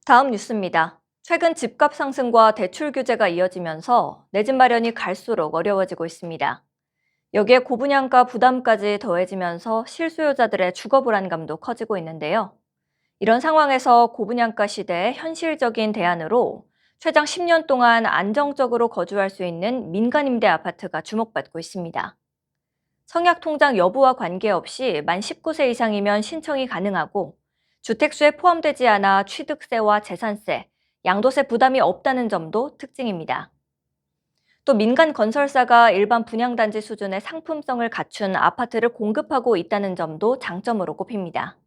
다음 뉴스입니다. 최근 집값 상승과 대출 규제가 이어지면서 내 집 마련이 갈수록 어려워지고 있습니다. 여기에 고분양가 부담까지 더해지면서 실수요자들의 주거 불안감도 커지고 있는데요. 이런 상황에서 고분양가 시대의 현실적인 대안으로 최장 10년 동안 안정적으로 거주할 수 있는 민간임대 아파트가 주목받고 있습니다. 청약통장 여부와 관계없이 만 19세 이상이면 신청이 가능하고 주택수에 포함되지 않아 취득세와 재산세, 양도세 부담이 없다는 점도 특징입니다. 또 민간 건설사가 일반 분양단지 수준의 상품성을 갖춘 아파트를 공급하고 있다는 점도 장점으로 꼽힙니다.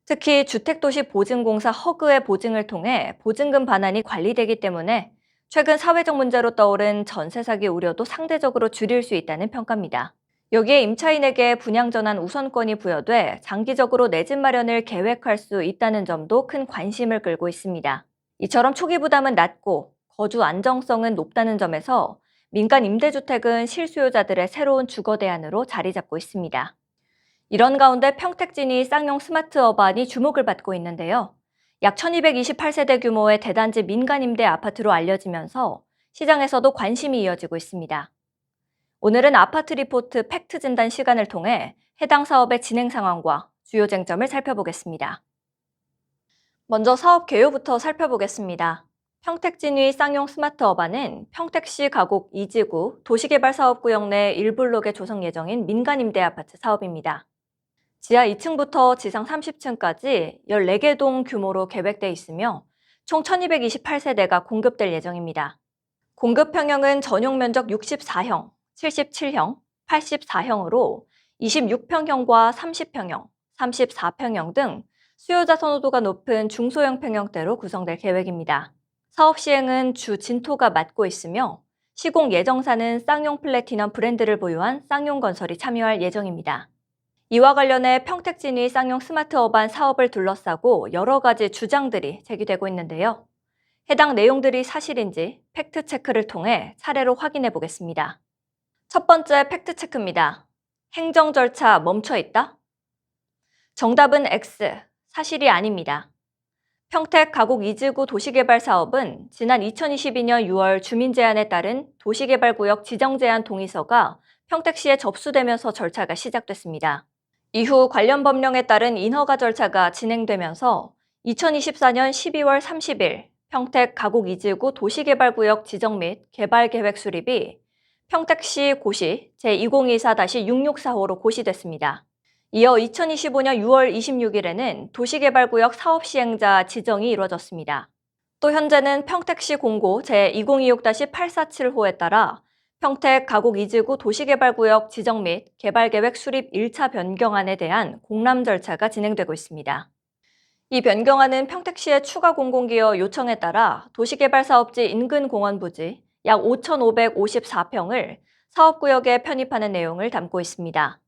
특히 주택도시보증공사 허그의 보증을 통해 보증금 반환이 관리되기 때문에 최근 사회적 문제로 떠오른 전세 사기 우려도 상대적으로 줄일 수 있다는 평가입니다. 여기에 임차인에게 분양 전환 우선권이 부여돼 장기적으로 내 집 마련을 계획할 수 있다는 점도 큰 관심을 끌고 있습니다. 이처럼 초기 부담은 낮고 거주 안정성은 높다는 점에서 민간 임대주택은 실수요자들의 새로운 주거 대안으로 자리 잡고 있습니다. 이런 가운데 평택진이 쌍용 스마트 어반이 주목을 받고 있는데요. 약 1228세대 규모의 대단지 민간 임대 아파트로 알려지면서 시장에서도 관심이 이어지고 있습니다. 오늘은 아파트 리포트 팩트 진단 시간을 통해 해당 사업의 진행 상황과 주요 쟁점을 살펴보겠습니다. 먼저 사업 개요부터 살펴보겠습니다. 평택진위 쌍용 스마트 어반은 평택시 가곡 2지구 도시개발사업구역 내 1블록에 조성 예정인 민간 임대 아파트 사업입니다. 지하 2층부터 지상 30층까지 14개 동 규모로 계획돼 있으며 총 1228세대가 공급될 예정입니다. 공급 평형은 전용 면적 64형, 77형, 84형으로 26평형과 30평형, 34평형 등 수요자 선호도가 높은 중소형 평형대로 구성될 계획입니다. 사업 시행은 주 진토가 맡고 있으며 시공 예정사는 쌍용 플래티넘 브랜드를 보유한 쌍용건설이 참여할 예정입니다. 이와 관련해 평택진이 쌍용 스마트 어반 사업을 둘러싸고 여러 가지 주장들이 제기되고 있는데요. 해당 내용들이 사실인지 팩트체크를 통해 차례로 확인해 보겠습니다. 첫 번째 팩트체크입니다. 행정 절차 멈춰 있다? 정답은 X, 사실이 아닙니다. 평택 가곡 2지구 도시개발 사업은 지난 2022년 6월 주민 제안에 따른 도시개발구역 지정제한 동의서가 평택시에 접수되면서 절차가 시작됐습니다. 이후 관련 법령에 따른 인허가 절차가 진행되면서 2024년 12월 30일 평택 가곡 2지구 도시개발구역 지정 및 개발계획 수립이 평택시 고시 제2024-6645로 고시됐습니다. 이어 2025년 6월 26일에는 도시개발구역 사업시행자 지정이 이루어졌습니다. 또 현재는 평택시 공고 제2026-847호에 따라 평택 가곡 2지구 도시개발구역 지정 및 개발계획 수립 1차 변경안에 대한 공람 절차가 진행되고 있습니다. 이 변경안은 평택시의 추가 공공기여 요청에 따라 도시개발사업지 인근 공원 부지 약 5,554평을 사업구역에 편입하는 내용을 담고 있습니다.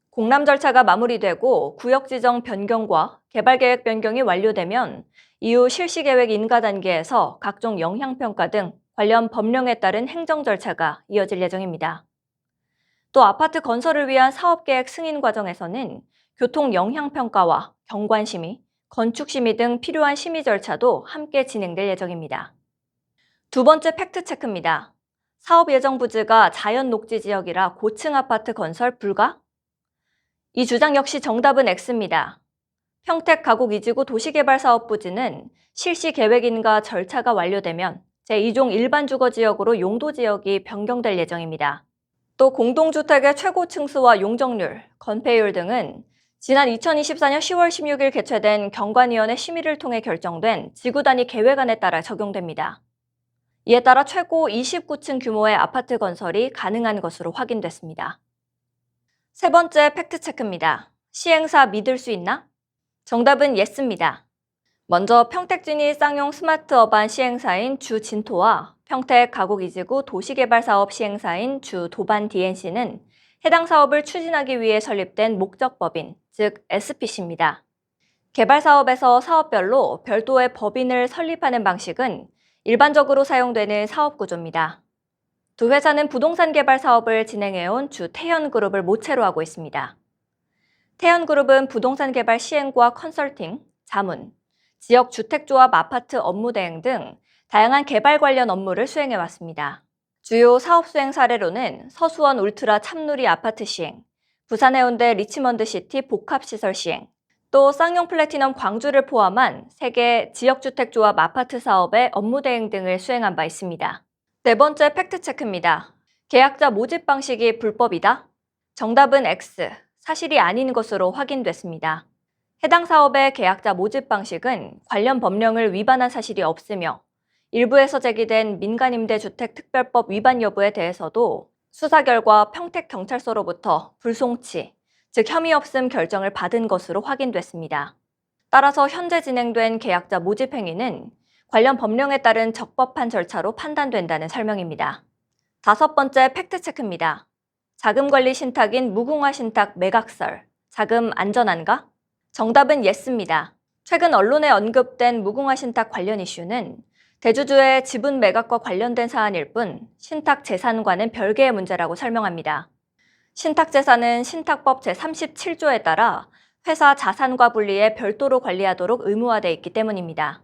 공람 절차가 마무리되고 구역 지정 변경과 개발계획 변경이 완료되면 이후 실시계획 인가 단계에서 각종 영향평가 등 관련 법령에 따른 행정 절차가 이어질 예정입니다. 또 아파트 건설을 위한 사업계획 승인 과정에서는 교통 영향평가와 경관심의, 건축심의 등 필요한 심의 절차도 함께 진행될 예정입니다. 두 번째 팩트체크입니다. 사업 예정 부지가 자연 녹지 지역이라 고층 아파트 건설 불가? 이 주장 역시 정답은 X입니다. 평택 가곡 2지구 도시개발 사업 부지는 실시 계획인가 절차가 완료되면 제2종 일반 주거지역으로 용도지역이 변경될 예정입니다. 또 공동주택의 최고 층수와 용적률, 건폐율 등은 지난 2024년 10월 16일 개최된 경관위원회 심의를 통해 결정된 지구단위 계획안에 따라 적용됩니다. 이에 따라 최고 29층 규모의 아파트 건설이 가능한 것으로 확인됐습니다. 세 번째 팩트체크입니다. 시행사 믿을 수 있나? 정답은 예스입니다. 먼저 평택진이 쌍용 스마트 어반 시행사인 주 진토와 평택 가곡 2지구 도시개발사업 시행사인 주 도반 DNC는 해당 사업을 추진하기 위해 설립된 목적법인, 즉 SPC입니다. 개발사업에서 사업별로 별도의 법인을 설립하는 방식은 일반적으로 사용되는 사업구조입니다. 두 회사는 부동산 개발 사업을 진행해온 주 태현그룹을 모체로 하고 있습니다. 태현그룹은 부동산 개발 시행과 컨설팅, 자문, 지역 주택조합 아파트 업무 대행 등 다양한 개발 관련 업무를 수행해 왔습니다. 주요 사업 수행 사례로는 서수원 울트라 참누리 아파트 시행, 부산 해운대 리치먼드 시티 복합시설 시행, 또 쌍용 플래티넘 광주를 포함한 3개 지역주택조합 아파트 사업의 업무 대행 등을 수행한 바 있습니다. 네 번째 팩트체크입니다. 계약자 모집 방식이 불법이다? 정답은 X, 사실이 아닌 것으로 확인됐습니다. 해당 사업의 계약자 모집 방식은 관련 법령을 위반한 사실이 없으며 일부에서 제기된 민간임대주택특별법 위반 여부에 대해서도 수사 결과 평택경찰서로부터 불송치, 즉 혐의 없음 결정을 받은 것으로 확인됐습니다. 따라서 현재 진행된 계약자 모집 행위는 관련 법령에 따른 적법한 절차로 판단된다는 설명입니다. 다섯 번째 팩트체크입니다. 자금관리 신탁인 무궁화 신탁 매각설, 자금 안전한가? 정답은 예스입니다. 최근 언론에 언급된 무궁화 신탁 관련 이슈는 대주주의 지분 매각과 관련된 사안일 뿐 신탁 재산과는 별개의 문제라고 설명합니다. 신탁 재산은 신탁법 제37조에 따라 회사 자산과 분리해 별도로 관리하도록 의무화돼 있기 때문입니다.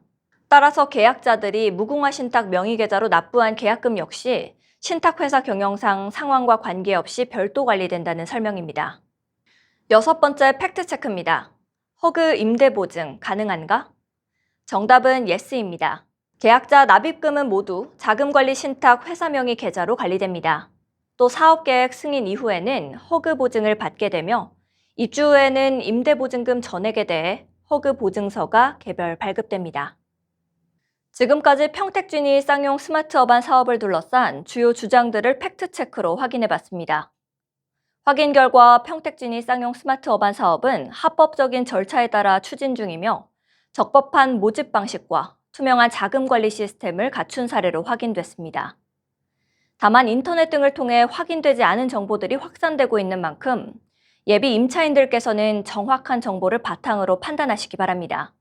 따라서 계약자들이 무궁화 신탁 명의계좌로 납부한 계약금 역시 신탁회사 경영상 상황과 관계없이 별도 관리된다는 설명입니다. 여섯 번째 팩트체크입니다. 허그 임대보증 가능한가? 정답은 예스입니다. 계약자 납입금은 모두 자금관리 신탁 회사 명의 계좌로 관리됩니다. 또 사업계획 승인 이후에는 허그 보증을 받게 되며 입주 후에는 임대보증금 전액에 대해 허그 보증서가 개별 발급됩니다. 지금까지 평택진이 쌍용 스마트어반 사업을 둘러싼 주요 주장들을 팩트체크로 확인해봤습니다. 확인 결과 평택진이 쌍용 스마트어반 사업은 합법적인 절차에 따라 추진 중이며 적법한 모집 방식과 투명한 자금관리 시스템을 갖춘 사례로 확인됐습니다. 다만 인터넷 등을 통해 확인되지 않은 정보들이 확산되고 있는 만큼 예비 임차인들께서는 정확한 정보를 바탕으로 판단하시기 바랍니다.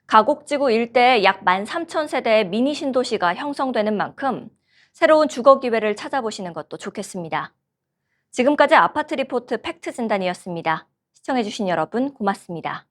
가곡지구 일대에 약 13,000세대의 미니 신도시가 형성되는 만큼 새로운 주거 기회를 찾아보시는 것도 좋겠습니다. 지금까지 아파트 리포트 팩트 진단이었습니다. 시청해주신 여러분 고맙습니다.